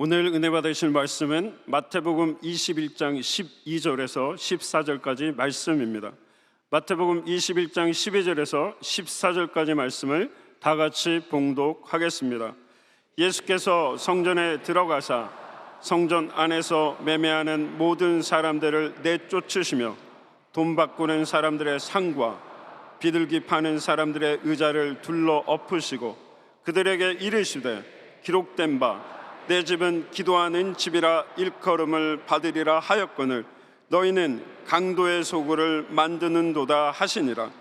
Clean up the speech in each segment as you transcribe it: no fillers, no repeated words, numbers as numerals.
오늘 은혜 받으실 말씀은 마태복음 21장 12절에서 14절까지 말씀입니다. 마태복음 21장 12절에서 14절까지 말씀을 다 같이 봉독하겠습니다. 예수께서 성전에 들어가사 성전 안에서 매매하는 모든 사람들을 내쫓으시며 돈 바꾸는 사람들의 상과 비둘기 파는 사람들의 의자를 둘러 엎으시고 그들에게 이르시되 기록된 바 내 집은 기도하는 집이라 일컬음을 받으리라 하였거늘 너희는 강도의 소굴을 만드는도다 하시니라.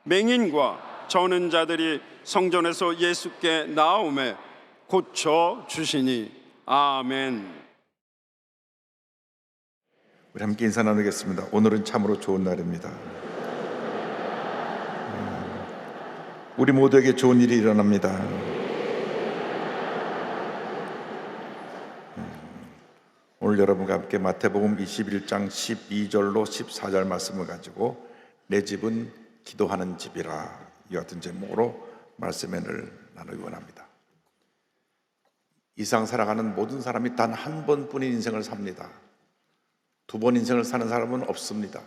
맹인과 저는 자들이 성전에서 예수께 나오매 고쳐 주시니. 아멘. 우리 함께 인사 나누겠습니다. 오늘은 참으로 좋은 날입니다. 우리 모두에게 좋은 일이 일어납니다. 오늘 여러분과 함께 마태복음 21장 12절로 14절 말씀을 가지고 내 집은 기도하는 집이라, 이 같은 제목으로 말씀을 나누기 원합니다. 이 세상 살아가는 모든 사람이 단 한 번뿐인 인생을 삽니다. 두 번 인생을 사는 사람은 없습니다.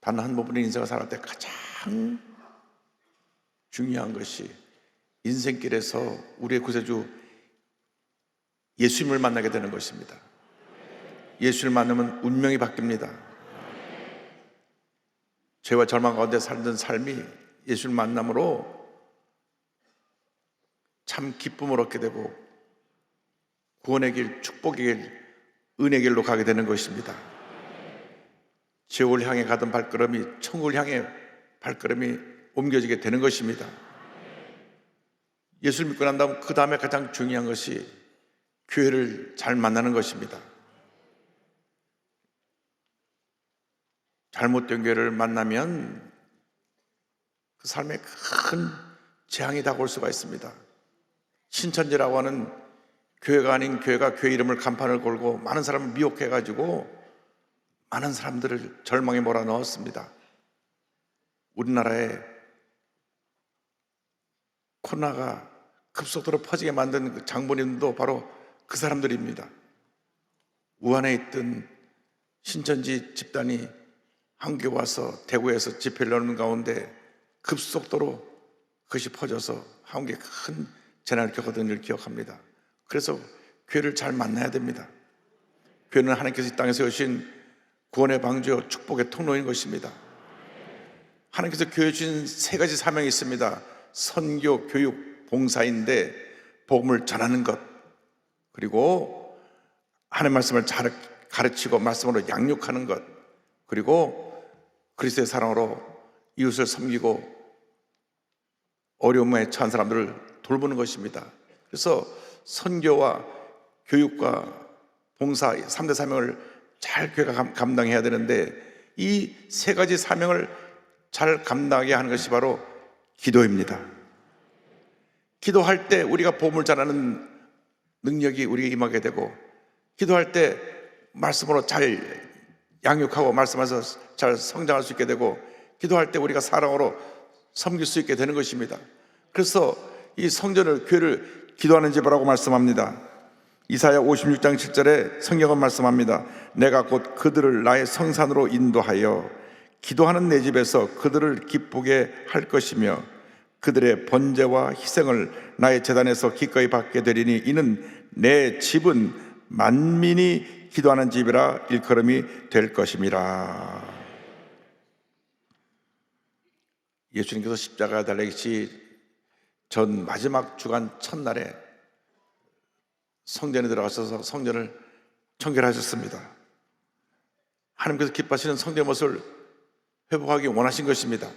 단 한 번뿐인 인생을 살아갈 때 가장 중요한 것이 인생길에서 우리의 구세주 예수님을 만나게 되는 것입니다. 예수를 만나면 운명이 바뀝니다. 죄와 절망 가운데 살던 삶이 예수를 만남으로 참 기쁨을 얻게 되고 구원의 길, 축복의 길, 은혜의 길로 가게 되는 것입니다. 지옥을 향해 가던 발걸음이 천국을 향해 발걸음이 옮겨지게 되는 것입니다. 예수를 믿고 난 다음 그 다음에 가장 중요한 것이 교회를 잘 만나는 것입니다. 잘못된 교회를 만나면 그 삶에 큰 재앙이 다가올 수가 있습니다. 신천지라고 하는 교회가 아닌 교회가 교회 이름을 간판을 걸고 많은 사람을 미혹해가지고 많은 사람들을 절망에 몰아넣었습니다. 우리나라에 코로나가 급속도로 퍼지게 만든 그 장본인도 바로 그 사람들입니다. 우한에 있던 신천지 집단이 한국에 와서 대구에서 집회를 열는 가운데 급속도로 그것이 퍼져서 한국에 큰 재난을 겪었던 일을 기억합니다. 그래서 교회를 잘 만나야 됩니다. 교회는 하나님께서 이 땅에 세우신 구원의 방주요 축복의 통로인 것입니다. 하나님께서 교회에 주신 세 가지 사명이 있습니다. 선교, 교육, 봉사인데 복음을 전하는 것, 그리고 하나님의 말씀을 잘 가르치고 말씀으로 양육하는 것, 그리고 그리스도의 사랑으로 이웃을 섬기고 어려움에 처한 사람들을 돌보는 것입니다. 그래서 선교와 교육과 봉사 3대 사명을 잘 교회가 감당해야 되는데 이 세 가지 사명을 잘 감당하게 하는 것이 바로 기도입니다. 기도할 때 우리가 복음을 전하는 능력이 우리에게 임하게 되고, 기도할 때 말씀으로 잘 양육하고 말씀에서 잘 성장할 수 있게 되고, 기도할 때 우리가 사랑으로 섬길 수 있게 되는 것입니다. 그래서 이 성전을, 교회를 기도하는 집이라고 말씀합니다. 이사야 56장 7절에 성경은 말씀합니다. 내가 곧 그들을 나의 성산으로 인도하여 기도하는 내 집에서 그들을 기쁘게 할 것이며 그들의 번제와 희생을 나의 제단에서 기꺼이 받게 되리니 이는 내 집은 만민이 기도하는 집이라 일컬음이 될 것임이라. 예수님께서 십자가 달리시 전 마지막 주간 첫날에 성전에 들어가셔서 성전을 청결하셨습니다. 하나님께서 기뻐하시는 성전의 모습을 회복하기 원하신 것입니다.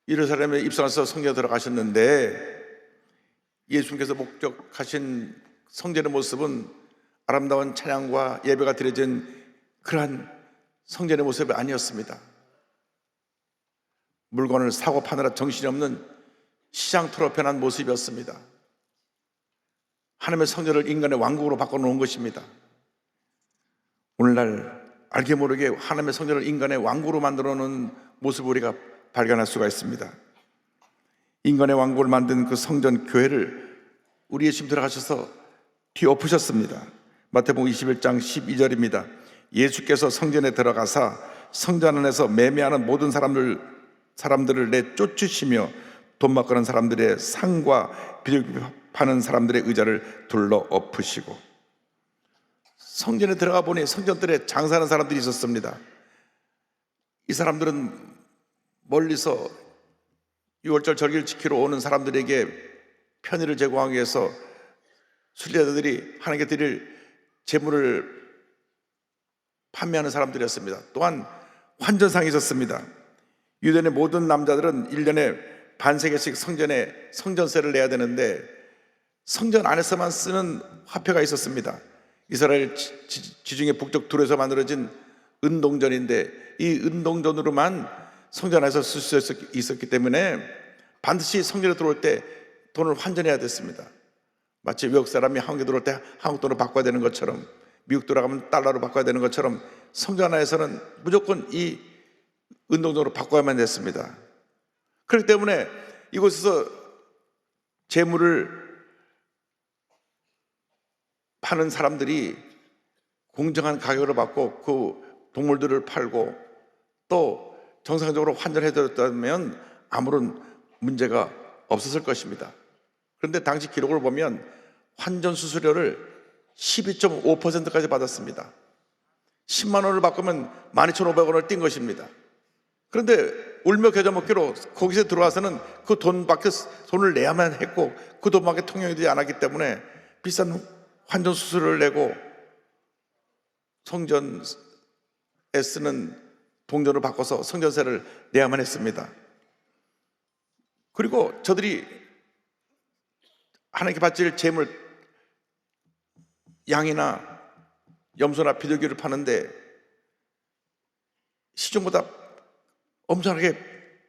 예루살렘에 입성해서 성전에 들어가셨는데 예수님께서 목적하신 성전의 모습은 아름다운 찬양과 예배가 드려진 그러한 성전의 모습이 아니었습니다. 물건을 사고 파느라 정신이 없는 시장터로 변한 모습이었습니다. 하나님의 성전을 인간의 왕국으로 바꿔놓은 것입니다. 오늘날 알게 모르게 하나님의 성전을 인간의 왕국으로 만들어 놓은 모습을 우리가 발견할 수가 있습니다. 인간의 왕국을 만든 그 성전 교회를 우리 예수님 들어가셔서 뒤엎으셨습니다. 마태복음 21장 12절입니다. 예수께서 성전에 들어가사 성전 안에서 매매하는 모든 사람들을 내쫓으시며 돈 바꾸는 사람들의 상과 비둘기 파는 사람들의 의자를 둘러 엎으시고. 성전에 들어가 보니 성전들에 장사하는 사람들이 있었습니다. 이 사람들은 멀리서 6월절 절기를 지키러 오는 사람들에게 편의를 제공하기 위해서 순례자들이 하나님께 드릴 제물을 판매하는 사람들이었습니다. 또한 환전상이 있었습니다. 유대인의 모든 남자들은 1년에 반세계씩 성전세를 내야 되는데 성전 안에서만 쓰는 화폐가 있었습니다. 이스라엘 지중해 북쪽 둘에서 만들어진 은동전인데 이 은동전으로만 성전 안에서 쓸 수 있었기 때문에 반드시 성전에 들어올 때 돈을 환전해야 됐습니다. 마치 외국 사람이 한국에 들어올 때 한국 돈으로 바꿔야 되는 것처럼, 미국 돌아가면 달러로 바꿔야 되는 것처럼 성전 안에서는 무조건 이 은동전으로 바꿔야만 됐습니다. 그렇기 때문에 이곳에서 재물을 파는 사람들이 공정한 가격을 받고 그 동물들을 팔고 또 정상적으로 환전해드렸다면 아무런 문제가 없었을 것입니다. 그런데 당시 기록을 보면 환전 수수료를 12.5%까지 받았습니다. 10만 원을 바꾸면 12,500원을 띈 것입니다. 그런데 울며 겨자 먹기로 거기서 들어와서는 그 돈을 내야만 했고 그 돈밖에 통용이 되지 않았기 때문에 비싼 환전 수수료를 내고 성전에 쓰는 동전을 바꿔서 성전세를 내야만 했습니다. 그리고 저들이 하나님께 바칠 제물, 양이나 염소나 비둘기를 파는데 시중보다 엄청나게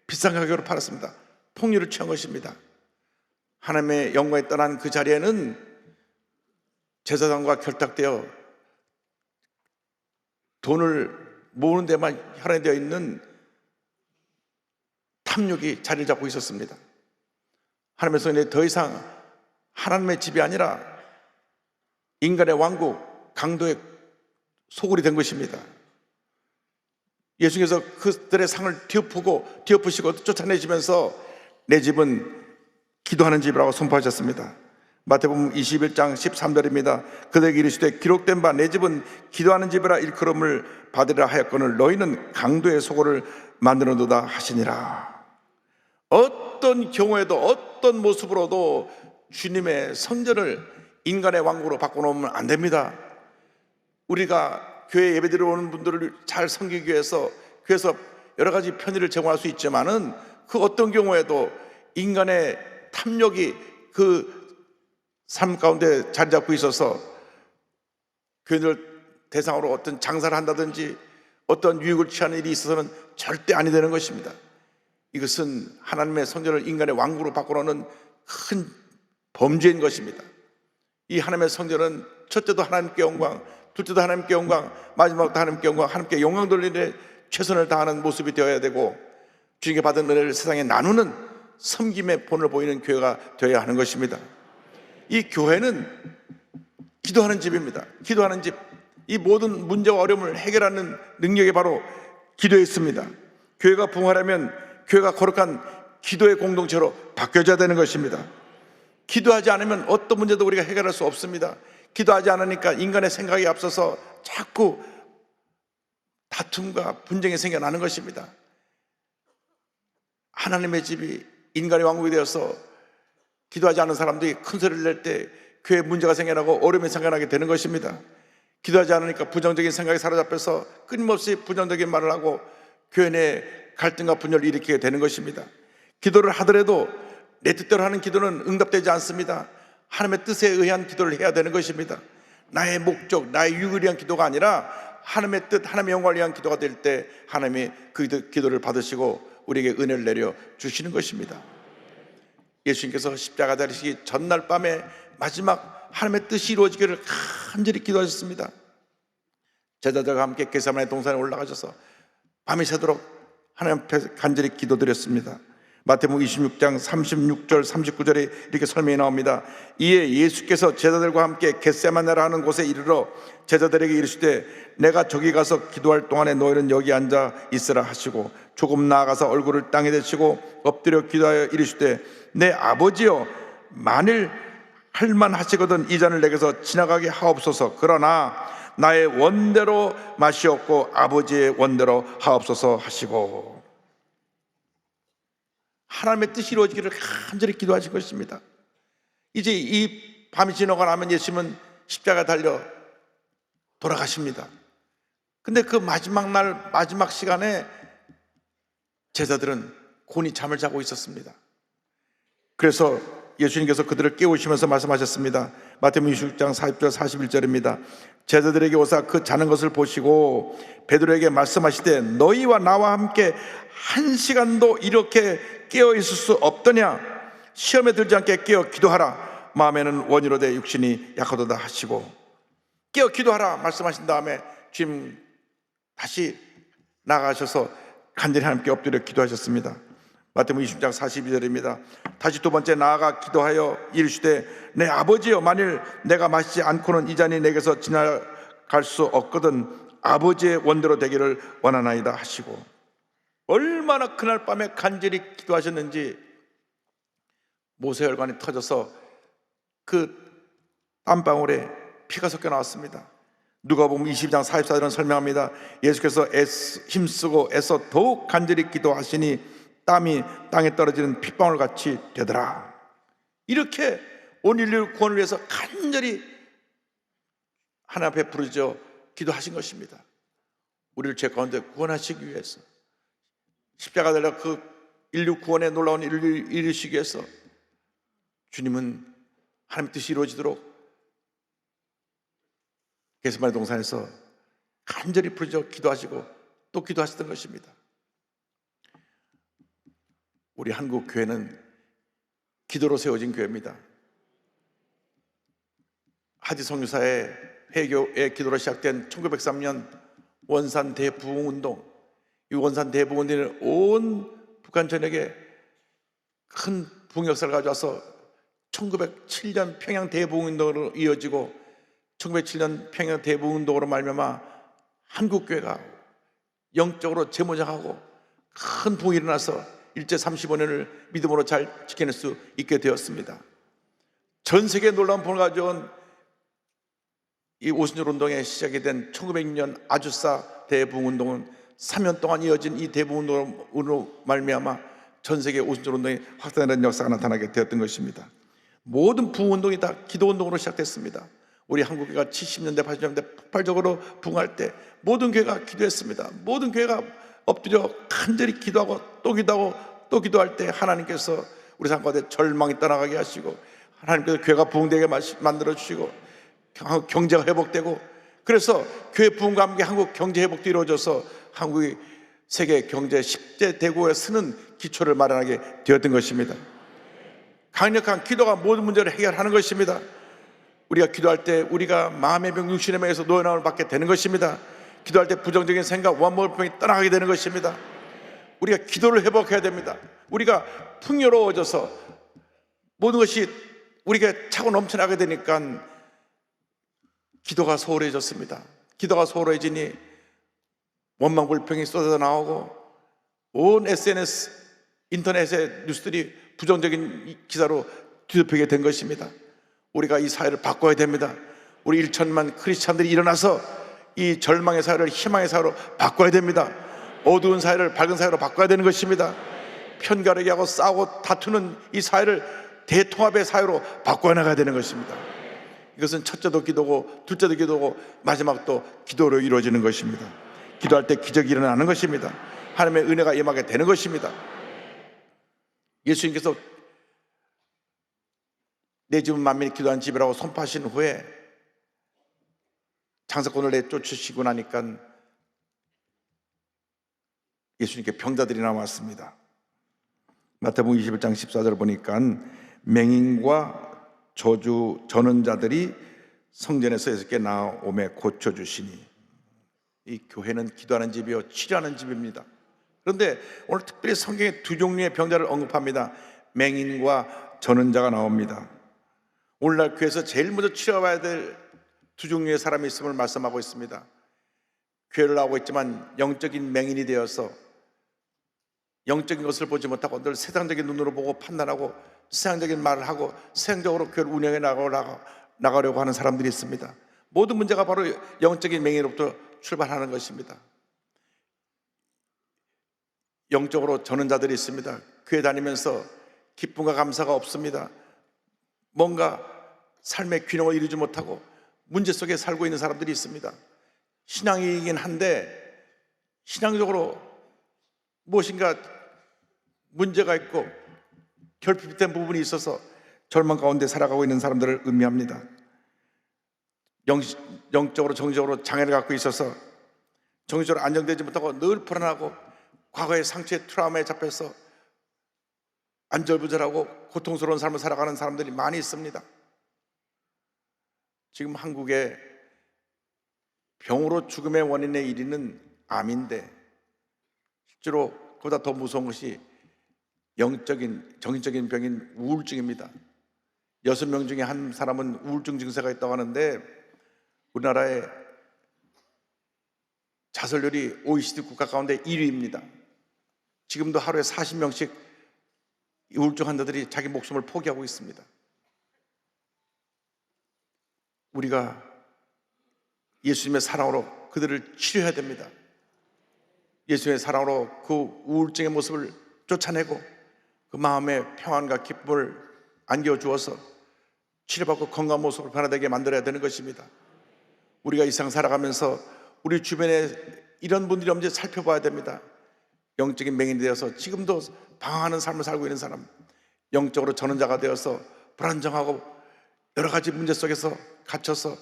비싼 가격으로 팔았습니다. 폭리를 취한 것입니다. 하나님의 영광이 떠난 그 자리에는 제사장과 결탁되어 돈을 모으는 데만 혈안되어 있는 탐욕이 자리를 잡고 있었습니다. 하나님의 성전이 더 이상 하나님의 집이 아니라 인간의 왕국, 강도의 소굴이 된 것입니다. 예수께서 그들의 상을 뒤엎으시고 쫓아내시면서 내 집은 기도하는 집이라고 선포하셨습니다. 마태복음 21장 13절입니다. 그들에게 이르시되 기록된 바 내 집은 기도하는 집이라 일컬음을 받으리라 하였거늘 너희는 강도의 소굴을 만들어놓다 하시니라. 어떤 경우에도 어떤 모습으로도 주님의 성전을 인간의 왕국으로 바꿔놓으면 안 됩니다. 우리가 교회 예배드리러 오는 분들을 잘 섬기기 위해서 교회에서 여러 가지 편의를 제공할 수 있지만은 그 어떤 경우에도 인간의 탐욕이 그 삶 가운데 자리 잡고 있어서 교인들 대상으로 어떤 장사를 한다든지 어떤 유익을 취하는 일이 있어서는 절대 아니 되는 것입니다. 이것은 하나님의 성전을 인간의 왕국으로 바꿔놓는 큰 범죄인 것입니다. 이 하나님의 성전은 첫째도 하나님께 영광, 둘째도 하나님께 영광, 마지막도 하나님께 영광, 하나님께 영광 돌리는 최선을 다하는 모습이 되어야 되고 주님께 받은 은혜를 세상에 나누는 섬김의 본을 보이는 교회가 되어야 하는 것입니다. 이 교회는 기도하는 집입니다. 기도하는 집. 이 모든 문제와 어려움을 해결하는 능력이 바로 기도에 있습니다. 교회가 부흥하려면 교회가 거룩한 기도의 공동체로 바뀌어져야 되는 것입니다. 기도하지 않으면 어떤 문제도 우리가 해결할 수 없습니다. 기도하지 않으니까 인간의 생각이 앞서서 자꾸 다툼과 분쟁이 생겨나는 것입니다. 하나님의 집이 인간의 왕국이 되어서 기도하지 않은 사람들이 큰 소리를 낼 때 교회에 문제가 생겨나고 어려움이 생겨나게 되는 것입니다. 기도하지 않으니까 부정적인 생각이 사로잡혀서 끊임없이 부정적인 말을 하고 교회 내 갈등과 분열을 일으키게 되는 것입니다. 기도를 하더라도 내 뜻대로 하는 기도는 응답되지 않습니다. 하나님의 뜻에 의한 기도를 해야 되는 것입니다. 나의 목적, 나의 유익을 위한 기도가 아니라 하나님의 뜻, 하나님의 영광을 위한 기도가 될 때 하나님이 그 기도를 받으시고 우리에게 은혜를 내려 주시는 것입니다. 예수님께서 십자가 달리시기 전날 밤에 마지막 하나님의 뜻이 이루어지기를 간절히 기도하셨습니다. 제자들과 함께 겟세마네 동산에 올라가셔서 밤이 새도록 하나님 앞에 간절히 기도드렸습니다. 마태복음 26장 36절 39절에 이렇게 설명이 나옵니다. 이에 예수께서 제자들과 함께 겟세마네라 하는 곳에 이르러 제자들에게 이르시되 내가 저기 가서 기도할 동안에 너희는 여기 앉아 있으라 하시고 조금 나아가서 얼굴을 땅에 대시고 엎드려 기도하여 이르시되 내 아버지여 만일 할만하시거든 이 잔을 내게서 지나가게 하옵소서. 그러나 나의 원대로 마시옵고 아버지의 원대로 하옵소서 하시고, 하나님의 뜻이 이루어지기를 간절히 기도하신 것입니다. 이제 이 밤이 지나고 나면 예수님은 십자가 달려 돌아가십니다. 근데 그 마지막 날 마지막 시간에 제자들은 곤히 잠을 자고 있었습니다. 그래서 예수님께서 그들을 깨우시면서 말씀하셨습니다. 마태복음 26장 40절 41절입니다. 제자들에게 오사 그 자는 것을 보시고 베드로에게 말씀하시되 너희와 나와 함께 한 시간도 이렇게 깨어 있을 수 없더냐. 시험에 들지 않게 깨어 기도하라. 마음에는 원이로되 육신이 약하도다 하시고, 깨어 기도하라 말씀하신 다음에 주님 다시 나가셔서 간절히 하나님께 엎드려 기도하셨습니다. 마태복음 20장 42절입니다. 다시 두 번째 나아가 기도하여 이르시되 내 아버지여 만일 내가 마시지 않고는 이 잔이 내게서 지나갈 수 없거든 아버지의 원대로 되기를 원하나이다 하시고, 얼마나 그날 밤에 간절히 기도하셨는지 모세혈관이 터져서 그 땀방울에 피가 섞여 나왔습니다. 누가복음 22장 44절은 설명합니다. 예수께서 힘쓰고 애써 더욱 간절히 기도하시니 땀이 땅에 떨어지는 핏방울 같이 되더라. 이렇게 온 인류 구원을 위해서 간절히 하나님 앞에 부르짖어 기도하신 것입니다. 우리를 죄 가운데 구원하시기 위해서, 십자가 달려 그 인류 구원에 놀라운 일을 이루시기 위해서 주님은 하나님의 뜻이 이루어지도록 겟세마네 동산에서 간절히 부르짖어 기도하시고 또 기도하셨던 것입니다. 우리 한국 교회는 기도로 세워진 교회입니다. 하디 선교사의 회교의 기도로 시작된 1903년 원산 대부흥운동, 이 원산 대부흥운동은 온 북한 전역에 큰 부흥 역사를 가져와서 1907년 평양 대부흥운동으로 이어지고 1907년 평양 대부흥운동으로 말미암아 한국교회가 영적으로 재무장하고 큰 부흥이 일어나서 일제 35년을 믿음으로 잘 지켜낼 수 있게 되었습니다. 전 세계에 놀라운 부흥을 가져온 이 오순절 운동에 시작이 된 1906년 아주사 대부흥운동은 3년 동안 이어진 이 대부흥운동으로 말미암아 전 세계 오순절 운동이 확산되는 역사가 나타나게 되었던 것입니다. 모든 부흥운동이 다 기도운동으로 시작됐습니다. 우리 한국교회가 70년대 80년대 폭발적으로 부흥할 때 모든 교회가 기도했습니다. 모든 교회가 엎드려 간절히 기도하고 또 기도하고 또 기도할 때 하나님께서 우리 삶 가운데 절망이 떠나가게 하시고, 하나님께서 교회가 부흥되게 만들어 주시고 경제가 회복되고, 그래서 교회 부흥과 함께 한국 경제 회복도 이루어져서 한국이 세계 경제 10대 대국에 서는 기초를 마련하게 되었던 것입니다. 강력한 기도가 모든 문제를 해결하는 것입니다. 우리가 기도할 때 우리가 마음의 병, 육신의 병에서 노연함을 받게 되는 것입니다. 기도할 때 부정적인 생각, 원망병이 떠나가게 되는 것입니다. 우리가 기도를 회복해야 됩니다. 우리가 풍요로워져서 모든 것이 우리가 차고 넘쳐나게 되니까 기도가 소홀해졌습니다. 기도가 소홀해지니 원망불평이 쏟아져 나오고 온 SNS, 인터넷의 뉴스들이 부정적인 기사로 뒤덮이게 된 것입니다. 우리가 이 사회를 바꿔야 됩니다. 우리 1천만 크리스찬들이 일어나서 이 절망의 사회를 희망의 사회로 바꿔야 됩니다. 어두운 사회를 밝은 사회로 바꿔야 되는 것입니다. 편가르기 하고 싸우고 다투는 이 사회를 대통합의 사회로 바꿔 나가야 되는 것입니다. 이것은 첫째도 기도고 둘째도 기도고 마지막도 기도로 이루어지는 것입니다. 기도할 때 기적이 일어나는 것입니다. 하나님의 은혜가 임하게 되는 것입니다. 예수님께서 내 집은 만민이 기도하는 집이라고 선포하신 후에 장사꾼을 내쫓으시고 나니까 예수님께 병자들이 나왔습니다. 마태복음 21장 14절 보니까 맹인과 저주 전원자들이 성전에서 예수께 나오매 고쳐주시니, 이 교회는 기도하는 집이요 치료하는 집입니다. 그런데 오늘 특별히 성경에 두 종류의 병자를 언급합니다. 맹인과 전원자가 나옵니다. 오늘날 교회에서 제일 먼저 치료해야 될 두 종류의 사람이 있음을 말씀하고 있습니다. 교회를 나오고 있지만 영적인 맹인이 되어서 영적인 것을 보지 못하고 늘 세상적인 눈으로 보고 판단하고 세상적인 말을 하고 세상적으로 교회를 운영해 나가려고 하는 사람들이 있습니다. 모든 문제가 바로 영적인 맹인으로부터 출발하는 것입니다. 영적으로 저는 자들이 있습니다. 교회 다니면서 기쁨과 감사가 없습니다. 뭔가 삶의 균형을 이루지 못하고 문제 속에 살고 있는 사람들이 있습니다. 신앙이긴 한데 신앙적으로 무엇인가 문제가 있고 결핍된 부분이 있어서 절망 가운데 살아가고 있는 사람들을 의미합니다. 영적으로 정신적으로 장애를 갖고 있어서 정신적으로 안정되지 못하고 늘 불안하고 과거의 상처의 트라우마에 잡혀서 안절부절하고 고통스러운 삶을 살아가는 사람들이 많이 있습니다. 지금 한국에 병으로 죽음의 원인의 1위는 암인데 실제로 그보다 더 무서운 것이 영적인 정신적인 병인 우울증입니다. 6명 중에 한 사람은 우울증 증세가 있다고 하는데 우리나라의 자살률이 OECD 국가 가운데 1위입니다. 지금도 하루에 40명씩 우울증 환자들이 자기 목숨을 포기하고 있습니다. 우리가 예수님의 사랑으로 그들을 치료해야 됩니다. 예수님의 사랑으로 그 우울증의 모습을 쫓아내고 그 마음의 평안과 기쁨을 안겨주어서 치료받고 건강한 모습을 변화되게 만들어야 되는 것입니다. 우리가 이 세상 살아가면서 우리 주변에 이런 분들이 없는지 살펴봐야 됩니다. 영적인 맹인이 되어서 지금도 방황하는 삶을 살고 있는 사람, 영적으로 전원자가 되어서 불안정하고 여러 가지 문제 속에서 갇혀서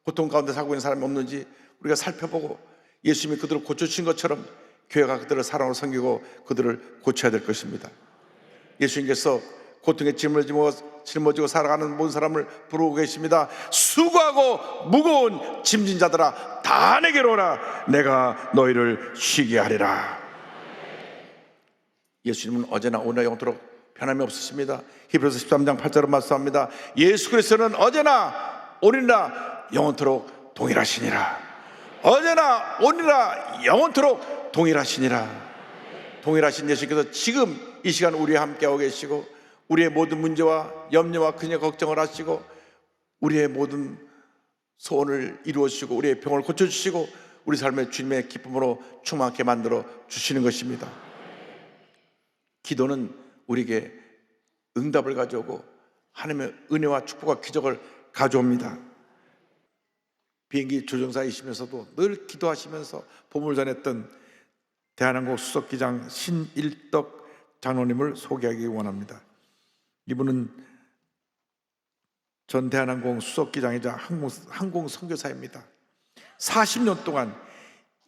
고통 가운데 살고 있는 사람이 없는지 우리가 살펴보고 예수님이 그들을 고쳐주신 것처럼 교회가 그들을 사랑으로 섬기고 그들을 고쳐야 될 것입니다. 예수님께서 고통에 짊어지고 살아가는 모든 사람을 부르고 계십니다. 수고하고 무거운 짐진 자들아 다 내게로 오라. 내가 너희를 쉬게 하리라. 예수님은 어제나 오늘 영토록 변함이 없으십니다. 히브리서 13장 8절로 말씀합니다. 예수 그리스도는 어제나 오늘이나 영원토록 동일하시니라. 어제나 오늘이나 영원토록 동일하시니라. 동일하신 예수님께서 지금 이 시간 우리와 함께하고 계시고 우리의 모든 문제와 염려와 근심 걱정을 하시고 우리의 모든 소원을 이루어 주시고 우리의 병을 고쳐주시고 우리 삶의 주님의 기쁨으로 충만하게 만들어 주시는 것입니다. 기도는 우리에게 응답을 가져오고 하나님의 은혜와 축복과 기적을 가져옵니다. 비행기 조종사이시면서도 늘 기도하시면서 복음을 전했던 대한항공 수석기장 신일덕 장로님을 소개하기 원합니다. 이분은 전 대한항공 수석기장이자 항공 선교사입니다. 40년 동안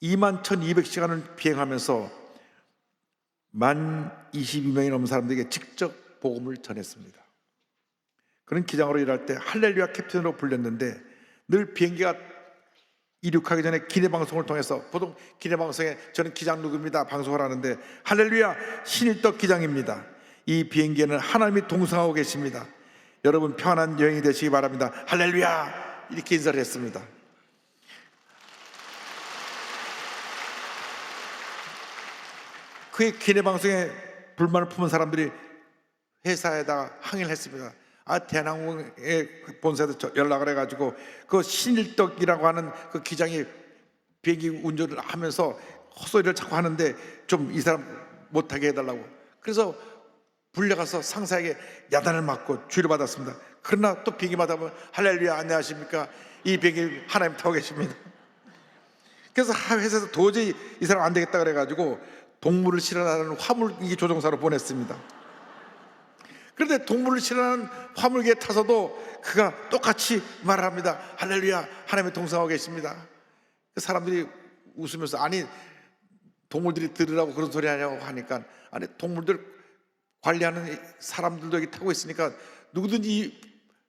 21,200시간을 비행하면서 22명이 넘는 사람들에게 직접 복음을 전했습니다. 그는 기장으로 일할 때 할렐루야 캡틴으로 불렸는데 늘 비행기가 이륙하기 전에 기내방송을 통해서 보통 기내방송에 저는 기장 누구입니다 방송을 하는데 할렐루야 신일덕 기장입니다. 이 비행기에는 하나님이 동승하고 계십니다. 여러분 평안한 여행이 되시기 바랍니다. 할렐루야 이렇게 인사를 했습니다. 그의 기내방송에 불만을 품은 사람들이 회사에다가 항의를 했습니다. 대한항공의 본사에서 연락을 해가지고 그 신일덕이라고 하는 그 기장이 비행기 운전을 하면서 헛소리를 자꾸 하는데 좀 이 사람 못하게 해달라고. 그래서 불려가서 상사에게 야단을 맞고 주의를 받았습니다. 그러나 또 비행기마다 보면 할렐루야 안녕하십니까 이 비행기 하나님 타고 계십니다. 그래서 회사에서 도저히 이 사람 안 되겠다 그래가지고 동물을 실어나가는 화물기 조종사로 보냈습니다. 그런데 동물을 실어나가는 화물기에 타서도 그가 똑같이 말합니다. 할렐루야 하나님의 동성하고 계십니다. 그 사람들이 웃으면서 아니 동물들이 들으라고 그런 소리 하냐고 하니까 아니 동물들 관리하는 사람들도 여기 타고 있으니까 누구든지 이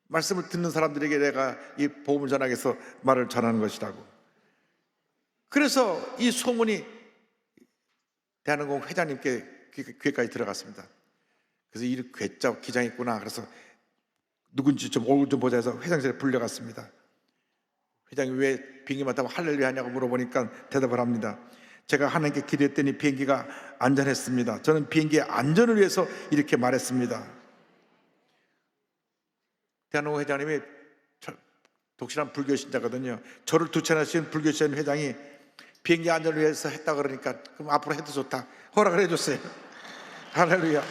말씀을 듣는 사람들에게 내가 이 복음을 전하기 위해서 말을 전하는 것이라고. 그래서 이 소문이 대한항공 회장님께 귀에까지 들어갔습니다. 그래서 이 괴짜 기장이 있구나. 그래서 누군지 좀 얼굴 좀 보자 해서 회장실에 불려갔습니다. 회장이 왜 비행기만 타면 할렐루야 하냐고 물어보니까 대답을 합니다. 제가 하나님께 기도했더니 비행기가 안전했습니다. 저는 비행기의 안전을 위해서 이렇게 말했습니다. 대한항공 회장님이 독실한 불교 신자거든요. 저를 두 차례 씌운 불교 신자 회장이 비행기 안전을 위해서 했다 그러니까 그럼 앞으로 해도 좋다 허락을 해줬어요. 할렐루야.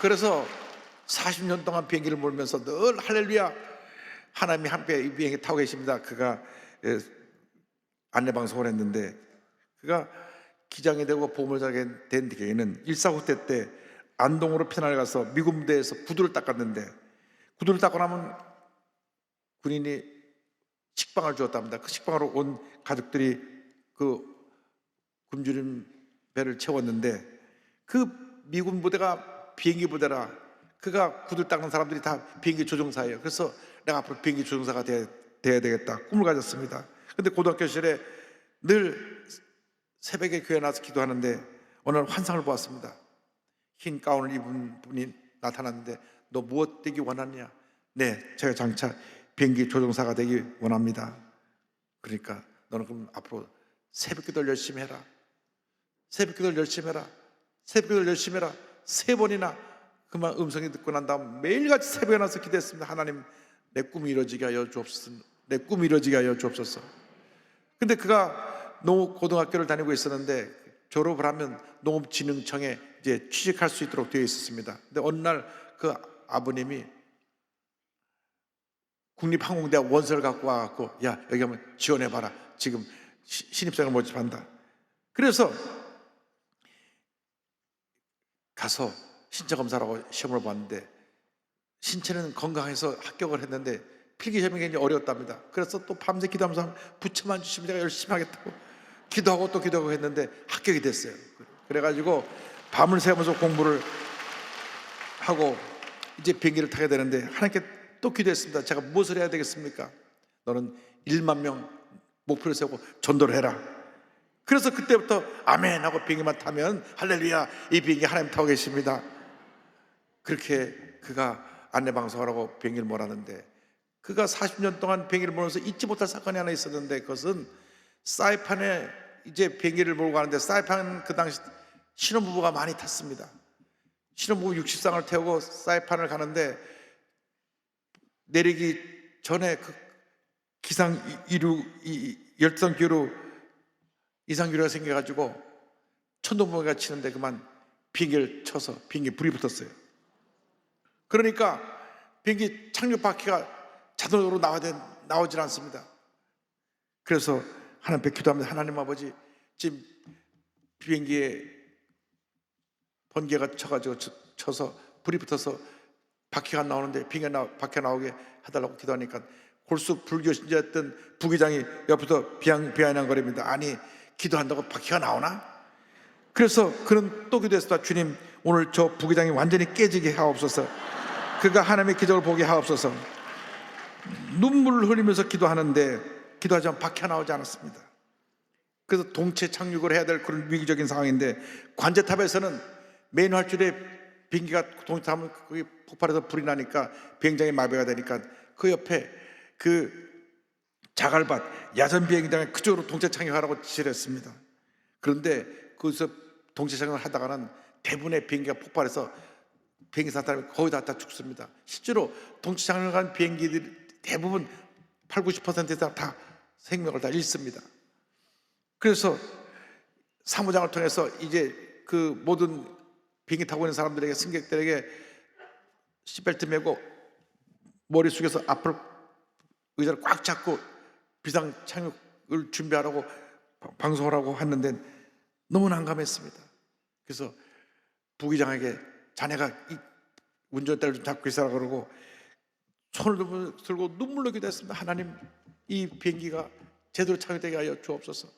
그래서 40년 동안 비행기를 몰면서 늘 할렐루야 하나님이 함께 이 비행기 타고 계십니다. 그가 안내방송을 했는데 그가 기장이 되고 보물자가 된 뒤에는 일사후퇴 때 안동으로 피난을 가서 미군 부대에서 구두를 닦았는데 구두를 닦고 나면 군인이 식빵을 주었답니다. 그 식빵으로 온 가족들이 그 굶주린 배를 채웠는데 그 미군 부대가 비행기 부대라 그가 구두를 닦는 사람들이 다 비행기 조종사예요. 그래서 내가 앞으로 비행기 조종사가 돼야 되겠다 꿈을 가졌습니다. 근데 고등학교 시절에 늘 새벽에 교회 나와서 기도하는데 어느 날 환상을 보았습니다. 흰 가운을 입은 분이 나타났는데 너 무엇 되기 원하느냐? 네, 제가 장차 비행기 조종사가 되기 원합니다. 그러니까 너는 그럼 앞으로 새벽 기도를 열심히 해라. 새벽 기도를 열심히 해라. 새벽 기도를 열심히 해라. 3번이나 그만 음성이 듣고 난 다음 매일같이 새벽에 나서 기도했습니다. 하나님 내 꿈이 이루어지게 하여 주옵소서. 내 꿈이 이루어지게 하여 주옵소서. 근데 그가 고등학교를 다니고 있었는데 졸업을 하면 농업진흥청에 이제 취직할 수 있도록 되어 있었습니다. 근데 어느 날 그 아버님이 국립항공대학 원서를 갖고 와갖고 야 여기 한번 지원해봐라. 지금 신입생을 모집한다. 그래서 가서 신체 검사라고 시험을 봤는데 신체는 건강해서 합격을 했는데 필기 시험이 굉장히 어려웠답니다. 그래서 또 밤새 기도하면서 부처만 주시면 제가 열심히 하겠다고 기도하고 또 기도하고 했는데 합격이 됐어요. 그래가지고 밤을 새면서 공부를 하고 이제 비행기를 타게 되는데 하나님께 또 기도했습니다. 제가 무엇을 해야 되겠습니까? 너는 1만 명 목표를 세우고 전도를 해라. 그래서 그때부터 아멘 하고 비행기만 타면 할렐루야 이 비행기 하나님 타고 계십니다. 그렇게 그가 안내방송을 하고 비행기를 몰았는데 그가 40년 동안 비행기를 몰면서 잊지 못할 사건이 하나 있었는데 그것은 사이판에 이제 비행기를 몰고 가는데 사이판 그 당시 신혼부부가 많이 탔습니다. 신혼부부 60상을 태우고 사이판을 가는데 내리기 전에 그 기상 열성 기류 이상 기류가 생겨가지고 천둥번개가 치는데 그만 비행기를 쳐서 비행기 불이 붙었어요. 그러니까 비행기 착륙 바퀴가 자동으로 나오질 않습니다. 그래서 하나님 앞에 기도합니다. 하나님 아버지 지금 비행기에 번개가 쳐서 불이 붙어서 바퀴가 안 나오는데 비행기가 바퀴가 나오게 해달라고 기도하니까 골수 불교 신자였던 부기장이 옆에서 비아냥거립니다. 아니 기도한다고 바퀴가 나오나? 그래서 그는 또 기도했습니다. 주님 오늘 저 부기장이 완전히 깨지게 하옵소서. 그가 하나님의 기적을 보게 하옵소서. 눈물을 흘리면서 기도하는데 기도하지만 바퀴가 나오지 않았습니다. 그래서 동체 착륙을 해야 될 그런 위기적인 상황인데 관제탑에서는 메인 활주로에 비행기가 동체하면 거기 폭발해서 불이 나니까 비행장이 마비가 되니까 그 옆에 그 자갈밭 야전 비행장에 그쪽으로 동체 착륙하라고 지시를 했습니다. 그런데 거기서 동체 착륙을 하다가는 대부분의 비행기가 폭발해서 비행기 탄 사람이 거의 다 죽습니다. 실제로 동체 착륙한 비행기들 대부분 80~90% 이상 다 생명을 다 잃습니다. 그래서 사무장을 통해서 이제 그 모든 비행기 타고 있는 사람들에게 승객들에게 시트벨트 메고 머리 숙여서 앞을 의자를 꽉 잡고 비상 착륙을 준비하라고 방송을 하고 했는데 너무 난감했습니다. 그래서 부기장에게 자네가 이 운전대를 좀 잡고 있으라 그러고 손을 들고 눈물로 기도했습니다. 하나님 이 비행기가 제대로 착륙되게 하여 주옵소서.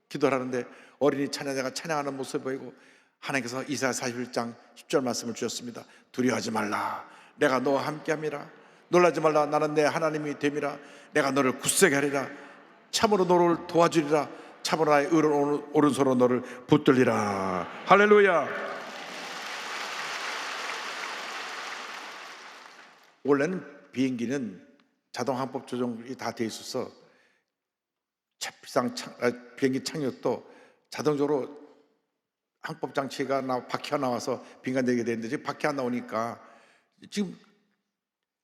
기도를 하는데 어린이 찬양자가 찬양하는 모습을 보이고 하나님께서 이사야 41장 10절 말씀을 주셨습니다. 두려워하지 말라 내가 너와 함께함이라. 놀라지 말라 나는 내 하나님이 됨이라. 내가 너를 굳세게 하리라. 참으로 너를 도와주리라. 참으로 나의 의로운 오른손으로 너를 붙들리라. 할렐루야. 원래는 비행기는 자동 항법 조정이 다 돼 있어서 비행기 착륙도 자동적으로 항법 장치가 바퀴가 나와서 비행기가 내게 되는데 지금 바퀴 안 나오니까 지금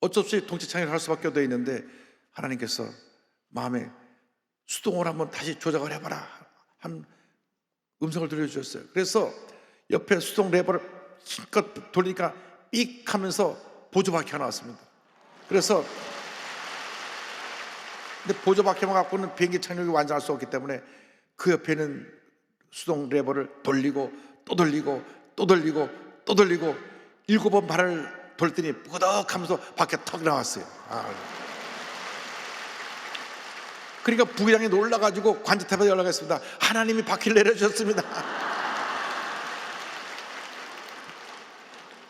어쩔 수 없이 동체 착륙을 할 수밖에 되어 있는데, 하나님께서 마음에 수동을 한번 다시 조작을 해봐라 한 음성을 들려주셨어요. 그래서 옆에 수동 레버를 힘껏 돌리니까 삑 하면서 보조바퀴가 나왔습니다. 그래서 근데 보조바퀴만 갖고는 비행기 착륙이 완전할 수 없기 때문에 그 옆에는 수동 레버를 돌리고 또 돌리고 또 돌리고 또 돌리고 7번 발을 돌더니 뿌덕하면서 밖에 턱 나왔어요. 그러니까 부기장이 놀라가지고 관제탑에 연락했습니다. 하나님이 바퀴를 내려주셨습니다.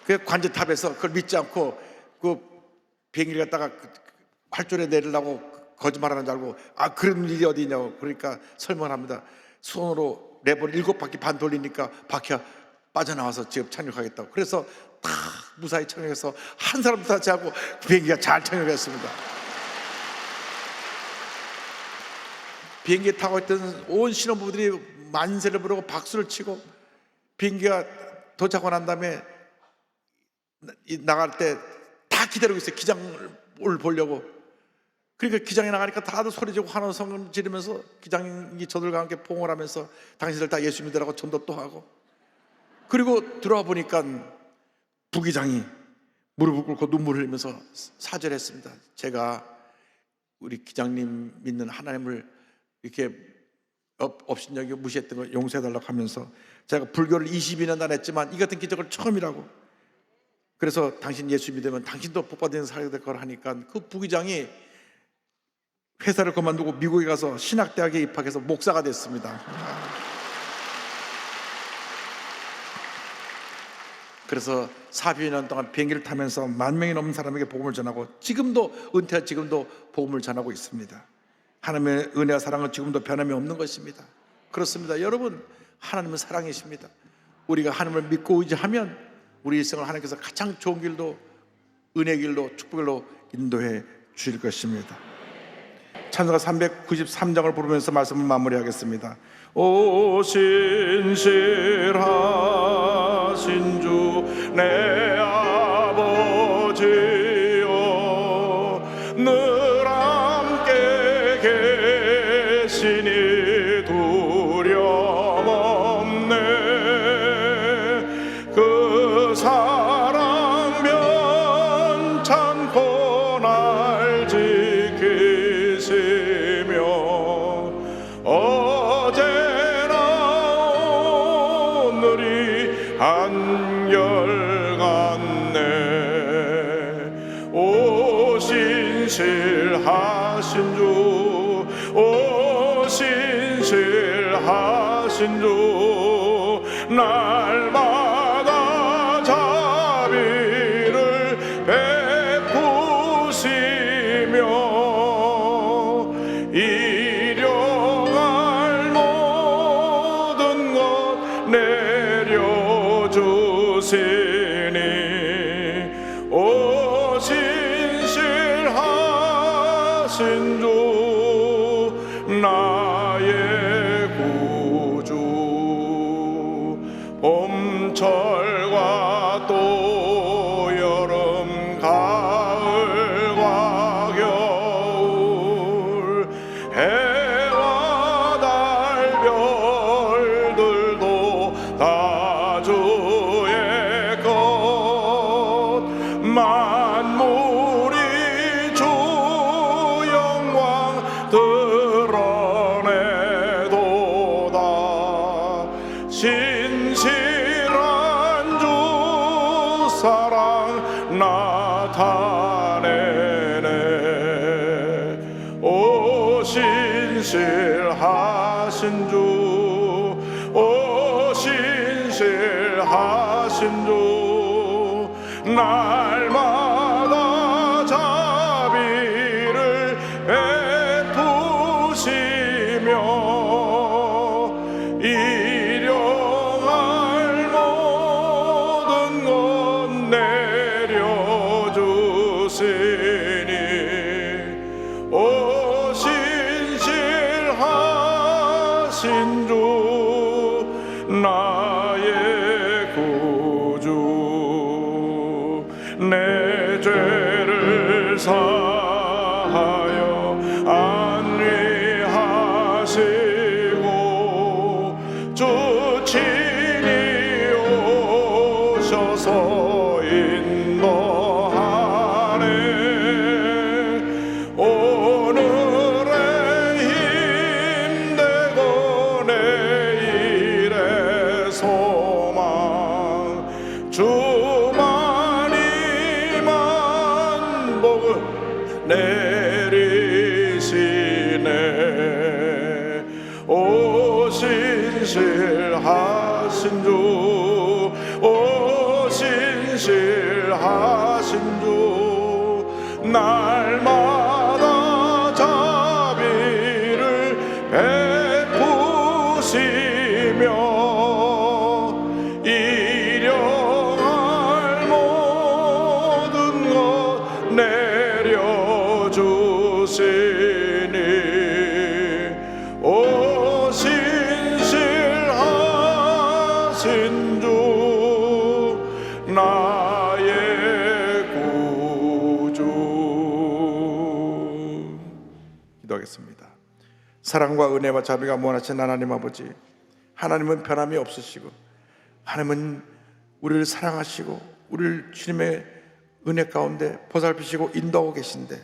그 관제탑에서 그걸 믿지 않고 그 비행기를 갖다가 활주로에 내리려고 거짓말하는 줄 알고 그런 일이 어디 있냐고 그러니까 설명합니다. 손으로 레버를 7바퀴 반 돌리니까 바퀴가 빠져나와서 지금 착륙하겠다고. 그래서 다 무사히 착륙해서 한 사람도 다치 않고 비행기가 잘 착륙했습니다. 비행기에 타고 있던 온 신혼부부들이 만세를 부르고 박수를 치고, 비행기가 도착하고 난 다음에 나갈 때 다 기다리고 있어요. 기장을 보려고. 그러니까 기장이 나가니까 다들 소리지고 환호성 지르면서 기장이 저들과 함께 포옹을 하면서 당신들 다 예수 믿으라고 전도 또 하고, 그리고 들어와 보니까 부기장이 무릎을 꿇고 눈물을 흘리면서 사죄했습니다. 제가 우리 기장님 믿는 하나님을 이렇게 업신여기고 무시했던 걸 용서해달라고 하면서, 제가 불교를 22년 안 했지만 이 같은 기적을 처음이라고, 그래서 당신 예수 믿으면 당신도 복받는 살게 될 걸 하니까 그 부기장이 회사를 그만두고 미국에 가서 신학대학에 입학해서 목사가 됐습니다. 그래서 40여 동안 비행기를 타면서 10,000명이 넘는 사람에게 복음을 전하고, 지금도 은퇴한 지금도 복음을 전하고 있습니다. 하나님의 은혜와 사랑은 지금도 변함이 없는 것입니다. 그렇습니다. 여러분, 하나님은 사랑이십니다. 우리가 하나님을 믿고 의지하면 우리 일생을 하나님께서 가장 좋은 길로, 은혜 길로, 축복길로 인도해 주실 것입니다. 찬송가 393장을 부르면서 말씀을 마무리하겠습니다. 오 신실하신 주 내 아버지여, 늘 함께 계시니 두려움 없네. 그 사랑 변찮고 날 지키시며 어제나 오늘이 한결같네. 오 신실하신 주, 오 신실하신 주, 날마다 자비를 베푸시며 일용할 모든 것 내려주시니, 오 신실하신 주 나의 구주. 봄철과 또 여름 가을과 겨울, 해와 달 별들도 다 주의 것, 만물이 주 영광 드러내도다. 신실한 주 사랑 나타내네. 오 신실하신 주, 오 신실하신 주, 날마다 자비를 베푸시며 하신 주 나의 구주 내 죄를 사하여 안위하시고 주 친히 오셔서 인도하네 오늘의 힘되고 내일의 소망 주만이 만복을 내리시네 오신실하신 주 오신실하신 주 날마다 자비를 베푸시며 일용할 모든 것 내려주시니 오신실하신 주 나의 구주. 기도하겠습니다. 사랑과 은혜와 자비가 무한하신 하나님 아버지, 하나님은 변함이 없으시고 하나님은 우리를 사랑하시고 우리를 주님의 은혜 가운데 보살피시고 인도하고 계신데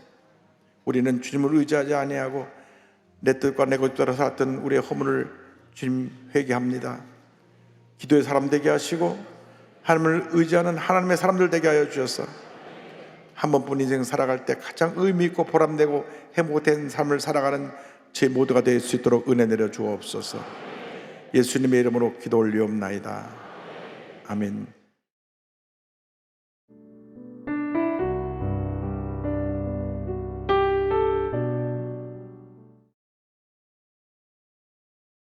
우리는 주님을 의지하지 아니하고 내 뜻과 내 것대로 살았던 우리의 허물을 주님 회개합니다. 기도의 사람 되게 하시고 하나님을 의지하는 하나님의 사람들 되게 하여 주셔서 한 번뿐 인생 살아갈 때 가장 의미 있고 보람되고 행복된 삶을 살아가는 제 모두가 될 수 있도록 은혜 내려 주옵소서. 예수님의 이름으로 기도 올리옵나이다. 아멘.